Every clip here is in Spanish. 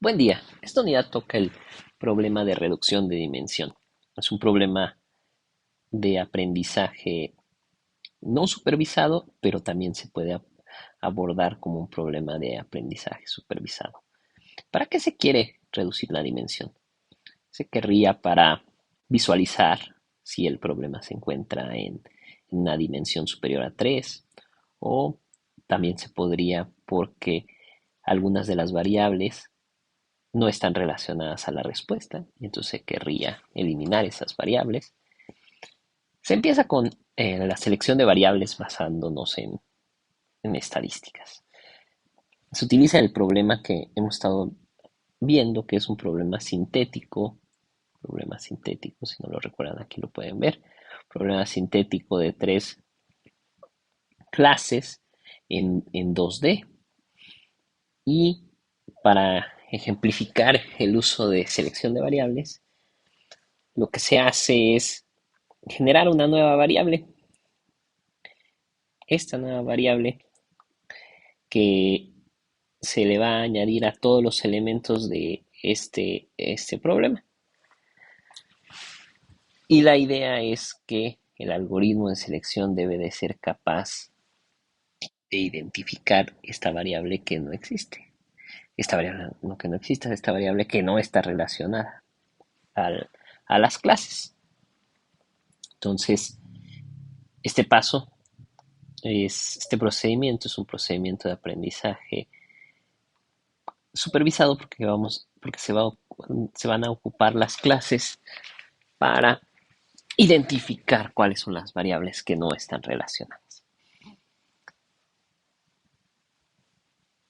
Buen día. Esta unidad toca el problema de reducción de dimensión. Es un problema de aprendizaje no supervisado, pero también se puede abordar como un problema de aprendizaje supervisado. ¿Para qué se quiere reducir la dimensión? Se querría para visualizar si el problema se encuentra en una dimensión superior a 3, o también se podría porque algunas de las variables no están relacionadas a la respuesta, y entonces se querría eliminar esas variables. Se empieza con la selección de variables basándonos en estadísticas. Se utiliza el problema que hemos estado viendo, que es un problema sintético, si no lo recuerdan aquí lo pueden ver, problema sintético de 3 clases en 2D. Y para ejemplificar el uso de selección de variables, lo que se hace es generar una nueva variable. Esta nueva variable que se le va a añadir a todos los elementos de este problema. Y la idea es que el algoritmo de selección debe de ser capaz de identificar esta variable que no existe. Esta variable no, que no existe, esta variable que no está relacionada al, a las clases. Entonces, este paso este procedimiento es un procedimiento de aprendizaje supervisado porque se van a ocupar las clases para identificar cuáles son las variables que no están relacionadas.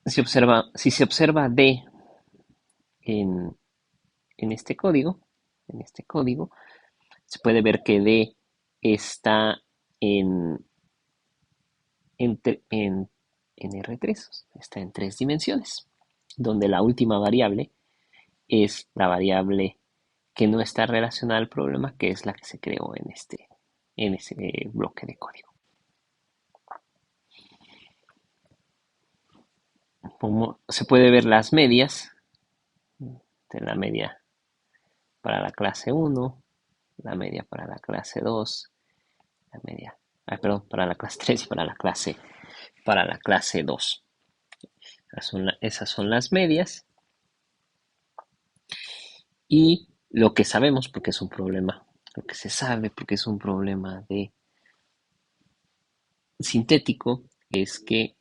Si se observa D en, en este código, se puede ver que D está en, en, en, en R3, está en 3 dimensiones, donde la última variable es la variable que no está relacionada al problema, que es la que se creó en ese bloque de código. Como se puede ver las medias, de la media para la clase 1, la media para la clase 2, la media, para la clase 3 y para la clase 2. Esas son las medias. Y lo que sabemos, porque es un problema, lo que se sabe, porque es un problema de sintético, es que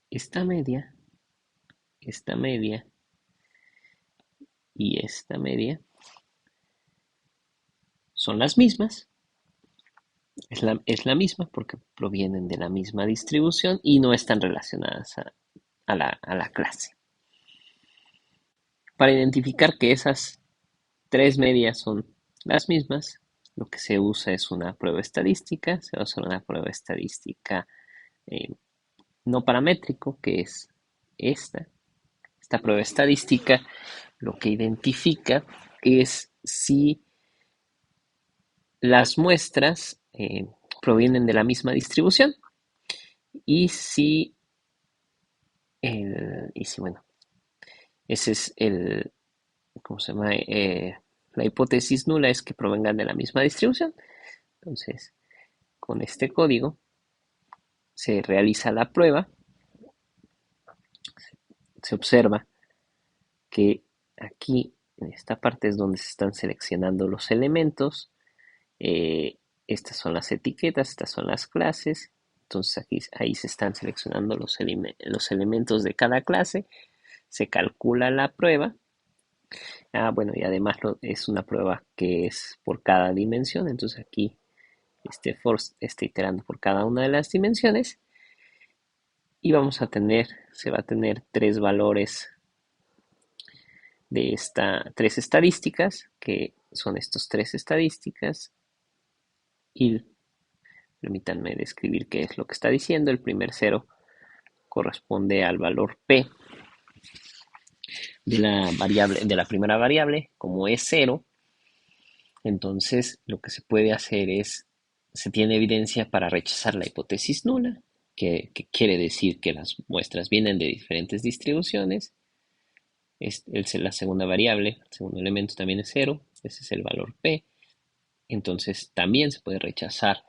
esta media, esta media y esta media son las mismas. Es la misma porque provienen de la misma distribución y no están relacionadas a la clase. Para identificar que esas 3 medias son las mismas, lo que se usa es una prueba estadística. Se va a usar una prueba estadística eh, no paramétrico, que es esta. Esta prueba estadística lo que identifica es si las muestras provienen de la misma distribución y si bueno, ese es ¿cómo se llama? La hipótesis nula es que provengan de la misma distribución. Entonces, con este código se realiza la prueba, se observa que aquí en esta parte es donde se están seleccionando los elementos. Estas son las etiquetas, estas son las clases. Entonces ahí se están seleccionando los elementos de cada clase. Se calcula la prueba. Bueno, y además es una prueba que es por cada dimensión. Entonces aquí for está iterando por cada una de las dimensiones. Y se va a tener 3 valores de tres estadísticas, que son estos 3 estadísticas. Y permítanme describir qué es lo que está diciendo. El primer 0 corresponde al valor P de la primera variable. Como es 0, entonces lo que se puede hacer es, se tiene evidencia para rechazar la hipótesis nula. que quiere decir que las muestras vienen de diferentes distribuciones. La segunda variable, el segundo elemento también es cero, ese es el valor P. Entonces también se puede rechazar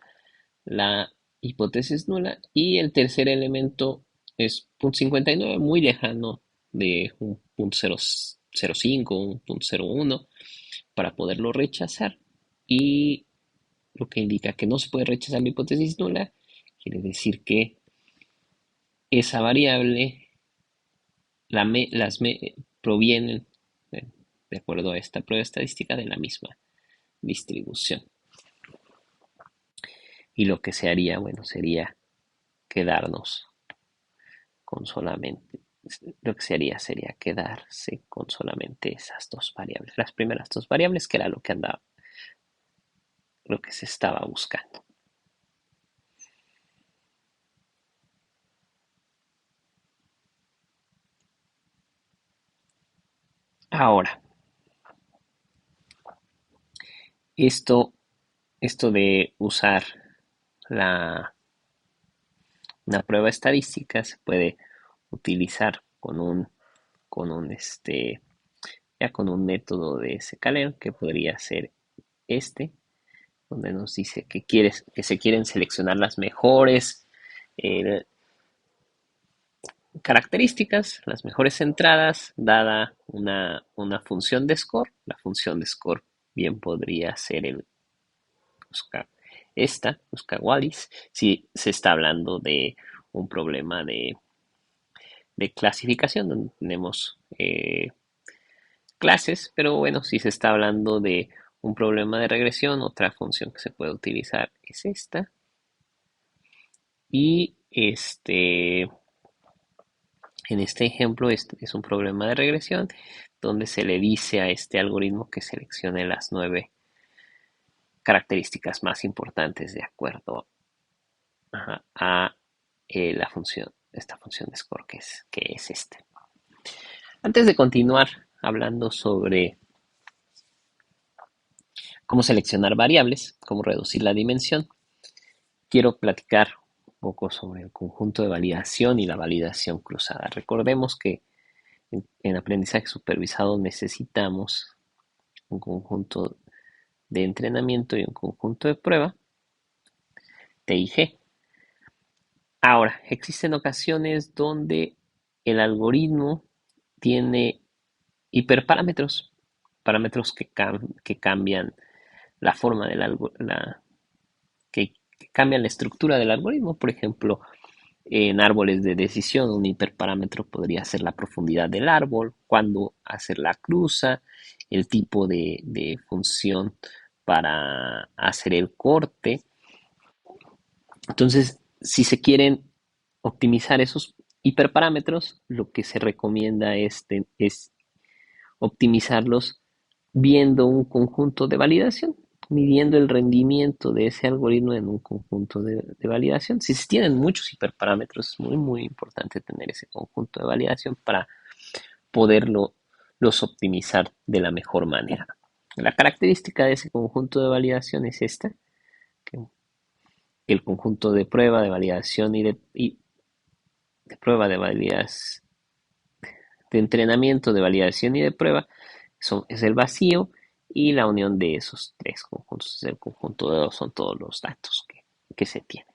la hipótesis nula. Y el tercer elemento es .59, muy lejano de un .005, un .01, para poderlo rechazar. Y lo que indica que no se puede rechazar la hipótesis nula, quiere decir que esa variable provienen, de acuerdo a esta prueba estadística, de la misma distribución. Y lo que se haría, bueno, sería quedarnos con solamente, lo que se haría sería quedarse con solamente esas dos variables, las primeras dos variables, que era lo que andaba, lo que se estaba buscando. Ahora, esto, esto de usar la, una prueba estadística se puede utilizar ya con un método de escalero, que podría ser este, donde nos dice que se quieren seleccionar las mejores eh, características, las mejores entradas, dada una función de score. La función de score bien podría ser Wallis, si se está hablando de un problema de clasificación, donde tenemos clases, pero bueno, si se está hablando de un problema de regresión, otra función que se puede utilizar es esta. Y en este ejemplo, este es un problema de regresión donde se le dice a este algoritmo que seleccione las 9 características más importantes de acuerdo a esta función de score que es este. Antes de continuar hablando sobre cómo seleccionar variables, cómo reducir la dimensión, quiero platicar un poco sobre el conjunto de validación y la validación cruzada. Recordemos que en aprendizaje supervisado necesitamos un conjunto de entrenamiento y un conjunto de prueba, T y G. Ahora, existen ocasiones donde el algoritmo tiene hiperparámetros, parámetros que cambian la forma que cambian la estructura del algoritmo. Por ejemplo, en árboles de decisión, un hiperparámetro podría ser la profundidad del árbol, cuándo hacer la cruza, el tipo de función para hacer el corte. Entonces, si se quieren optimizar esos hiperparámetros, lo que se recomienda es optimizarlos viendo un conjunto de validación, midiendo el rendimiento de ese algoritmo en un conjunto de validación. Si se tienen muchos hiperparámetros, es muy, muy importante tener ese conjunto de validación para los optimizar de la mejor manera. La característica de ese conjunto de validación es esta, que el conjunto de prueba, de validación de prueba, de validación, de entrenamiento, de validación y de prueba es el vacío, y la unión de esos tres conjuntos es el conjunto de dos, son todos los datos que se tienen.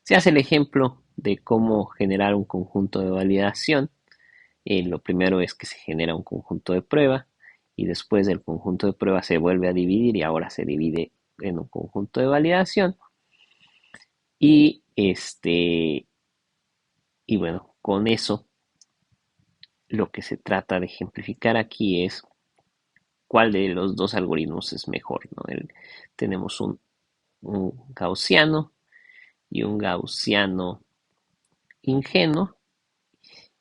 Se hace el ejemplo de cómo generar un conjunto de validación. Lo primero es que se genera un conjunto de prueba y después del conjunto de prueba se vuelve a dividir y ahora se divide en un conjunto de validación. Y y bueno, con eso lo que se trata de ejemplificar aquí es cuál de los dos algoritmos es mejor, ¿no? Tenemos un gaussiano y un gaussiano ingenuo,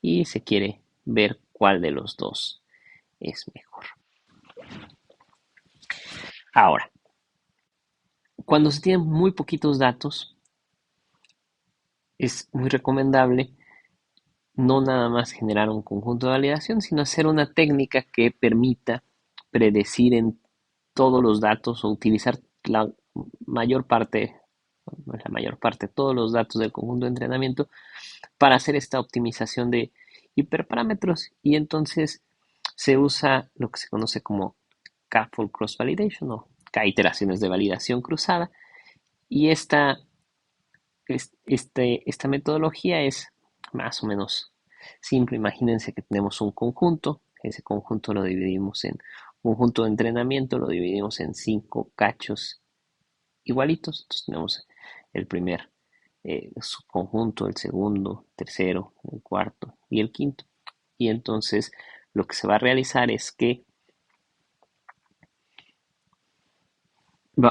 y se quiere ver cuál de los dos es mejor. Ahora, cuando se tienen muy poquitos datos, es muy recomendable no nada más generar un conjunto de validación, sino hacer una técnica que permita predecir en todos los datos o utilizar la mayor parte no es la mayor parte, todos los datos del conjunto de entrenamiento para hacer esta optimización de hiperparámetros. Y entonces se usa lo que se conoce como K-fold cross validation o K iteraciones de validación cruzada. Y esta metodología es más o menos simple. Imagínense que tenemos un conjunto. Ese conjunto lo dividimos en conjunto de entrenamiento, lo dividimos en 5 cachos igualitos. Entonces tenemos el primer subconjunto, el segundo, tercero, el cuarto y el quinto. Y entonces lo que se va a realizar es que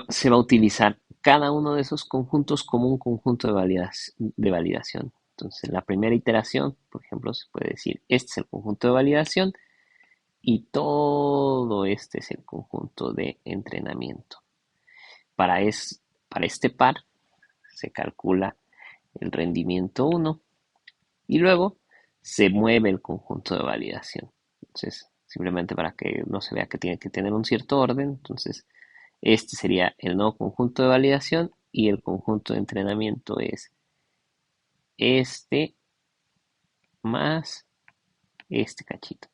se va a utilizar cada uno de esos conjuntos como un conjunto de validación. Entonces, en la primera iteración, por ejemplo, se puede decir, este es el conjunto de validación y todo este es el conjunto de entrenamiento. Para, para este par se calcula el rendimiento 1 y luego se mueve el conjunto de validación. Entonces, simplemente para que no se vea que tiene que tener un cierto orden, entonces este sería el nuevo conjunto de validación y el conjunto de entrenamiento es este más este cachito.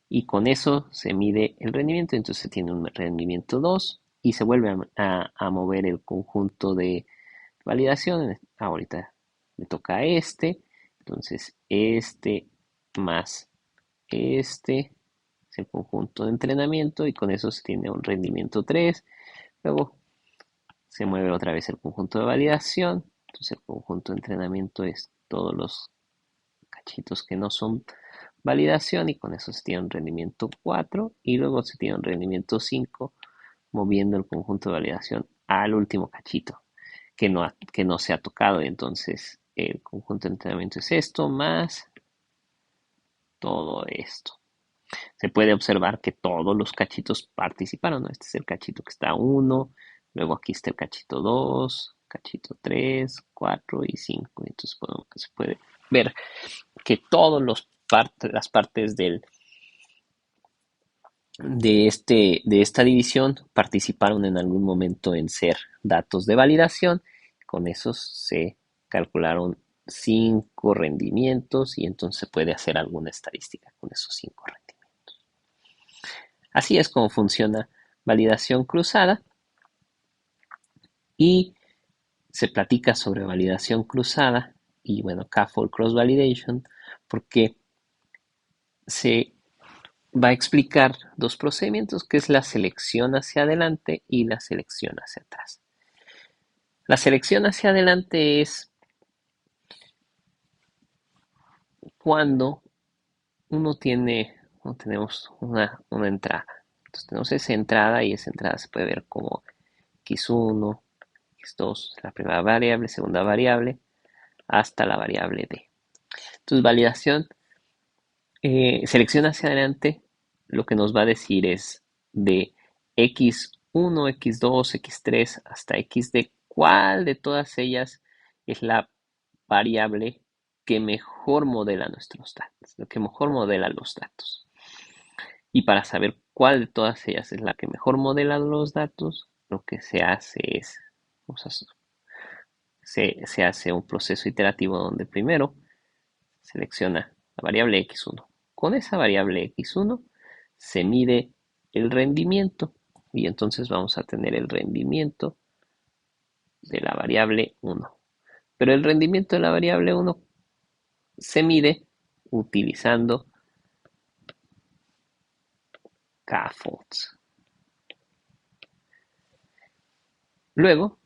Y con eso se mide el rendimiento, entonces se tiene un rendimiento 2 y se vuelve a mover el conjunto de validación. Ahorita le toca a este, entonces este más este es el conjunto de entrenamiento y con eso se tiene un rendimiento 3. Luego se mueve otra vez el conjunto de validación. Entonces el conjunto de entrenamiento es todos los cachitos que no son validación y con eso se tiene un rendimiento 4 y luego se tiene un rendimiento 5 moviendo el conjunto de validación al último cachito que no se ha tocado y entonces el conjunto de entrenamiento es esto más todo esto. Se puede observar que todos los cachitos participaron, ¿no? Este es el cachito que está 1, luego aquí está el cachito 2, cachito 3, 4 y 5. Entonces se puede ver que todas las partes de esta división participaron en algún momento en ser datos de validación. Con esos se calcularon 5 rendimientos y entonces se puede hacer alguna estadística con esos 5 rendimientos. Así es como funciona validación cruzada y se platica sobre validación cruzada y bueno, K-fold cross validation porque se va a explicar dos procedimientos que es la selección hacia adelante y la selección hacia atrás. La selección hacia adelante es cuando tenemos una entrada. Entonces tenemos esa entrada y esa entrada se puede ver como x1, x2, la primera variable, segunda variable, hasta la variable d. Entonces validación, selección hacia adelante, lo que nos va a decir es de x1, x2, x3 hasta xd, cuál de todas ellas es la variable que mejor modela nuestros datos, lo que mejor modela los datos. Y para saber cuál de todas ellas es la que mejor modela los datos, lo que se hace es, se hace un proceso iterativo donde primero selecciona la variable x1. Con esa variable x1 se mide el rendimiento y entonces vamos a tener el rendimiento de la variable 1. Pero el rendimiento de la variable 1 se mide utilizando K-folds. Luego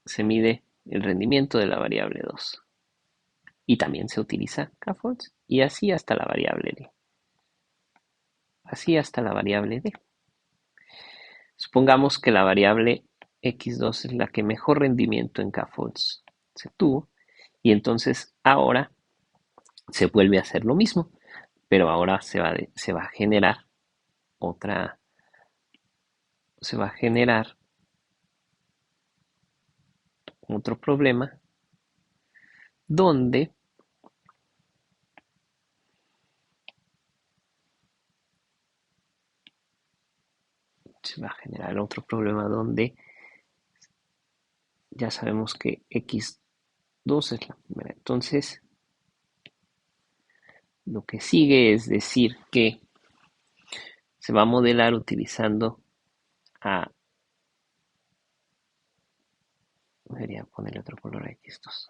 se mide el rendimiento de la variable 2 y también se utiliza K-folds y así hasta la variable d. Así hasta la variable d. Supongamos que la variable x2 es la que mejor rendimiento en K-folds se tuvo y entonces ahora se vuelve a hacer lo mismo, pero ahora se va a generar otra, se va a generar otro problema donde se va a generar otro problema donde ya sabemos que x2 es la primera. Entonces, lo que sigue es decir que se va a modelar utilizando a... Debería ponerle otro color a x2.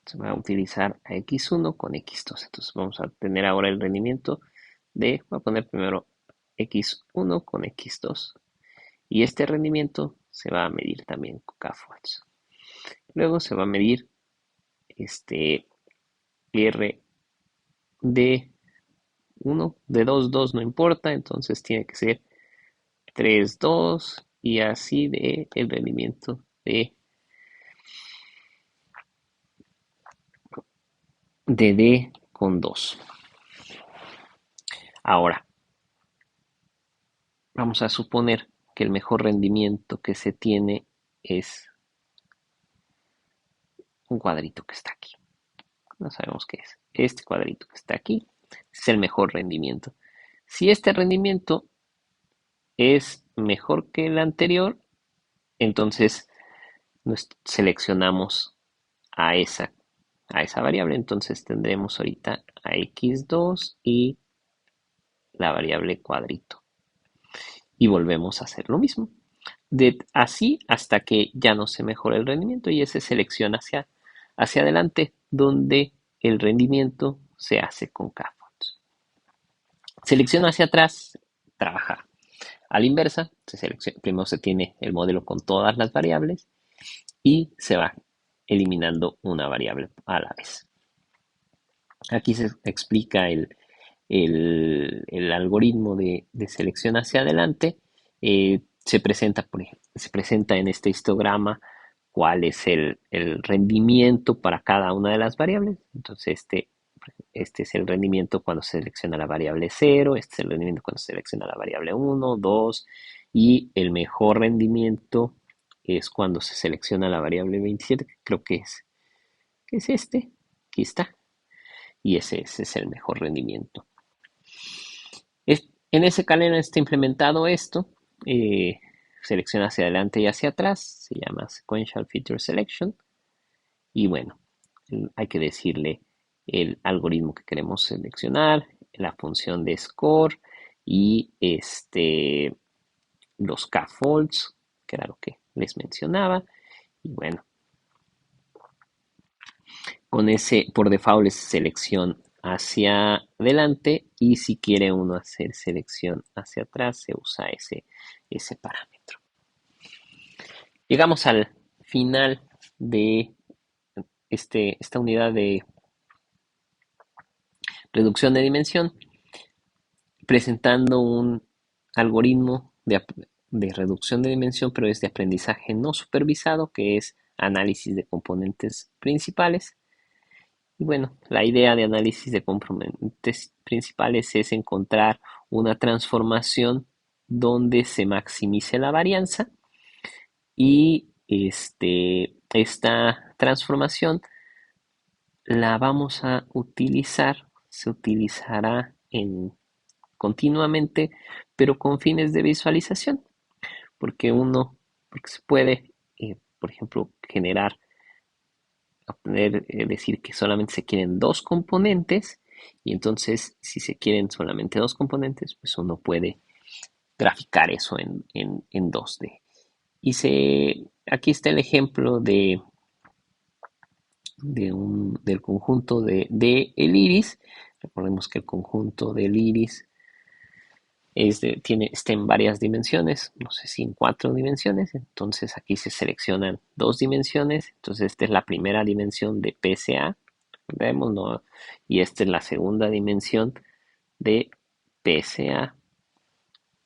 Se va a utilizar a x1 con x2. Entonces vamos a tener ahora el rendimiento voy a poner primero x1 con x2. Y este rendimiento se va a medir también con kfolts. Luego se va a medir este R de 1, de 2, 2 no importa, entonces tiene que ser 3, 2 y así de el rendimiento de D con 2. Ahora, vamos a suponer que el mejor rendimiento que se tiene es un cuadrito que está aquí. No sabemos qué es. Este cuadrito que está aquí es el mejor rendimiento. Si este rendimiento es mejor que el anterior, entonces seleccionamos a esa variable. Entonces tendremos ahorita a x2 y la variable cuadrito. Y volvemos a hacer lo mismo. Así hasta que ya no se mejore el rendimiento y ese selecciona hacia adelante donde el rendimiento se hace con kfolts. Selecciona hacia atrás, trabaja a la inversa. Primero se tiene el modelo con todas las variables y se va eliminando una variable a la vez. Aquí se explica el algoritmo de selección hacia adelante. Se presenta, se presenta en este histograma cuál es el rendimiento para cada una de las variables. Entonces, este es el rendimiento cuando se selecciona la variable 0, este es el rendimiento cuando se selecciona la variable 1, 2, y el mejor rendimiento es cuando se selecciona la variable 27, que creo que es este, aquí está, y ese es el mejor rendimiento. En ese calendario está implementado esto, selecciona hacia adelante y hacia atrás, se llama Sequential Feature Selection, y bueno, hay que decirle el algoritmo que queremos seleccionar, la función de score y los kfolts, que era lo que les mencionaba, y bueno, con ese por default es selección hacia adelante y si quiere uno hacer selección hacia atrás se usa ese parámetro. Llegamos al final de esta unidad de reducción de dimensión presentando un algoritmo de reducción de dimensión, pero es de aprendizaje no supervisado, que es análisis de componentes principales. Y bueno, la idea de análisis de componentes principales es encontrar una transformación donde se maximice la varianza y esta transformación la vamos a utilizar, se utilizará continuamente, pero con fines de visualización, porque se puede, por ejemplo, decir que solamente se quieren dos componentes, y entonces si se quieren solamente dos componentes, pues uno puede graficar eso en 2D. Aquí está el ejemplo del conjunto de el iris. Recordemos que el conjunto del iris está en varias dimensiones, no sé si en 4 dimensiones, entonces aquí se seleccionan 2 dimensiones, entonces esta es la primera dimensión de PSA, vemos, ¿no? Y esta es la segunda dimensión de PSA,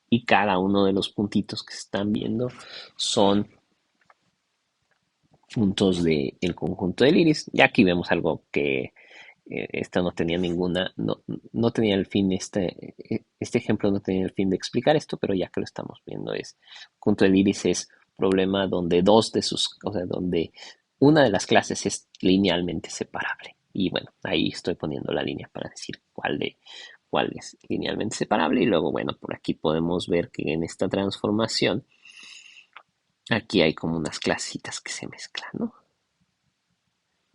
y cada uno de los puntitos que se están viendo son puntos del conjunto del iris. Y aquí vemos algo que esta no tenía no tenía el fin, este ejemplo no tenía el fin de explicar esto, pero ya que lo estamos viendo conjunto del iris es problema donde donde una de las clases es linealmente separable. Y bueno, ahí estoy poniendo la línea para decir cuál es linealmente separable. Y luego, bueno, por aquí podemos ver que en esta transformación, aquí hay como unas clasitas que se mezclan, ¿no?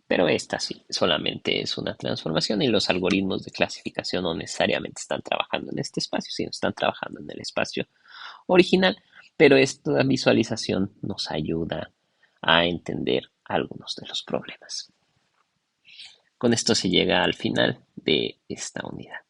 Pero esta sí, solamente es una transformación y los algoritmos de clasificación no necesariamente están trabajando en este espacio, sino están trabajando en el espacio original. Pero esta visualización nos ayuda a entender algunos de los problemas. Con esto se llega al final de esta unidad.